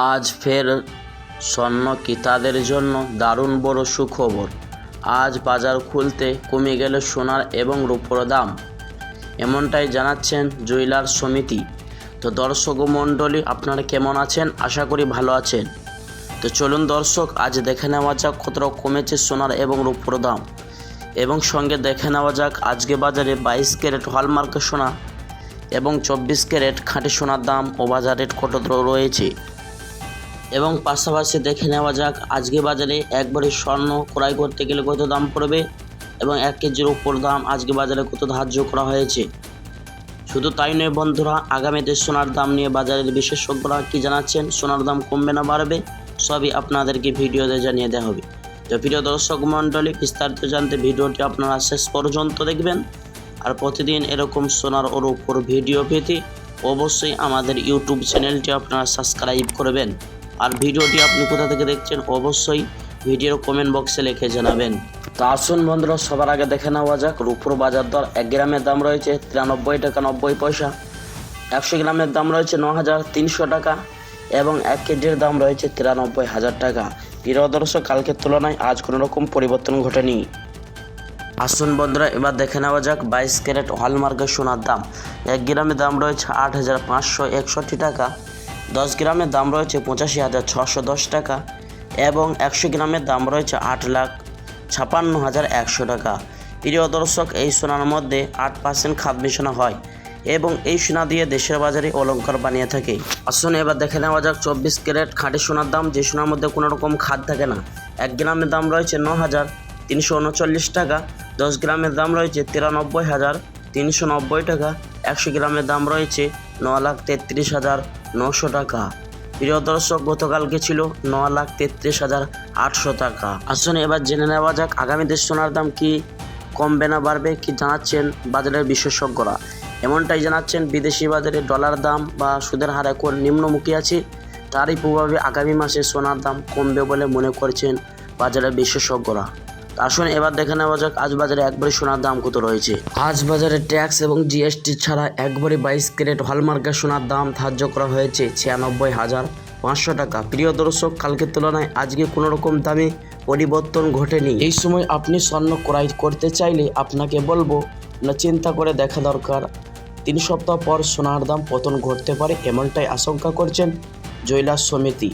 আজ ফের স্বর্ণ ক্রেতাদের জন্য দারুণ বড় সুখবর। আজ বাজার খুলতে কমে গেল সোনার এবং রূপোর দাম, এমনটাই জানাচ্ছেন জুয়েলার্স সমিতি। তো দর্শক মণ্ডলী, আপনারা কেমন আছেন? আশা করি ভালো আছেন। তো চলুন দর্শক, আজ দেখে নেওয়া যাক কতটা কমেছে সোনার এবং রূপোর দাম, এবং সঙ্গে দেখে নেওয়া যাক আজকে বাজারে 22 ক্যারেট হলমার্কের সোনা এবং 24 ক্যারেট খাঁটি সোনার দাম ও বাজার রেট কত রয়েছে। এবং পাশাপাশি দেখে নেওয়া যাক আজকে বাজারে একবারে স্বর্ণ ক্রয় করতে গেলে কত দাম পড়বে এবং 1 কেজির উপর দাম আজকে বাজারে কত ধার্য করা হয়েছে। শুধু তাই নয় বন্ধুরা, আগামীতে সোনার দাম নিয়ে বাজারের বিশেষজ্ঞরা কী জানাচ্ছেন, সোনার দাম কমবে না বাড়বে, সবই আপনাদেরকে ভিডিওতে জানিয়ে দেওয়া হবে। তো প্রিয় দর্শক মণ্ডলী, বিস্তারিত জানতে ভিডিওটি আপনারা শেষ পর্যন্ত দেখবেন। আর প্রতিদিন এরকম সোনার ওর উপর ভিডিও পেতে অবশ্যই আমাদের ইউটিউব চ্যানেলটি আপনারা সাবস্ক্রাইব করবেন। আর ভিডিওটি আপনি কোথা থেকে দেখছেন অবশ্যই ভিডিওর কমেন্ট বক্সে লিখে জানাবেন। তো আসুন বন্ধুরা, সবার আগে দেখে নেওয়া যাক রূপোর বাজার দর। 1 গ্রামের দাম রয়েছে 93 টাকা 90 পয়সা, 100 গ্রামের দাম রয়েছে 9300 টাকা এবং 1 কেজির দাম রয়েছে 93,000 টাকা। প্রিয় দর্শক, কালকের তুলনায় আজ কোনো রকম পরিবর্তন ঘটেনি। আসুন বন্ধুরা, এবার দেখে নেওয়া যাক 22 ক্যারেট হলমার্কের সোনার দাম। 1 গ্রামের দাম রয়েছে 8,561 টাকা, 10 গ্রামের দাম রয়েছে 85,610 টাকা এবং 100 গ্রামের দাম রয়েছে 8,56,100 টাকা। প্রিয় দর্শক, এই সোনার মধ্যে 8% খাদ মেশানো হয় এবং এই সোনা দিয়ে দেশের বাজারে অলংকার বানিয়ে থাকে। আসুন এবার দেখে নেওয়া যাক 24 ক্যারেট খাঁটি সোনার দাম, যে সোনার মধ্যে কোনো রকম খাদ থাকে না। 1 গ্রামের দাম রয়েছে 9,339 টাকা, 10 গ্রামের দাম রয়েছে 93,390 টাকা, 100 গ্রামের দাম রয়েছে 9,33,900 টাকা। প্রিয় দর্শক, গতকালকে ছিল 9,33,800 টাকা। আসুন এবার জেনে নেওয়া যাক আগামীতে সোনার দাম কি কমবে না বাড়বে, কি জানাচ্ছেন বাজারের বিশেষজ্ঞরা। এমনটাই জানাচ্ছেন, বিদেশি বাজারে ডলার দাম বা সুদের হার এখন নিম্নমুখী আছে, তারই প্রভাবে আগামী মাসে সোনার দাম কমবে বলে মনে করছেন বাজারের বিশেষজ্ঞরা। আসুন এবার দেখে নেওয়া যাক আজ বাজারে একবারে সোনার দাম কত রয়েছে। আজ বাজারে ট্যাক্স এবং জিএসটি ছাড়া একবারে 22 ক্যারেট হলমার্কের সোনার দাম ধার্য করা হয়েছে 96,500 টাকা। প্রিয় দর্শক, কালকের তুলনায় আজকে কোনো রকম দামে পরিবর্তন ঘটেনি। এই সময় আপনি স্বর্ণ ক্রয় করতে চাইলে আপনাকে বলবো না, চিন্তা করে দেখা দরকার। 3 সপ্তাহ পর সোনার দাম পতন ঘটতে পারে, এমনটাই আশঙ্কা করছেন জুয়েলার্স সমিতি।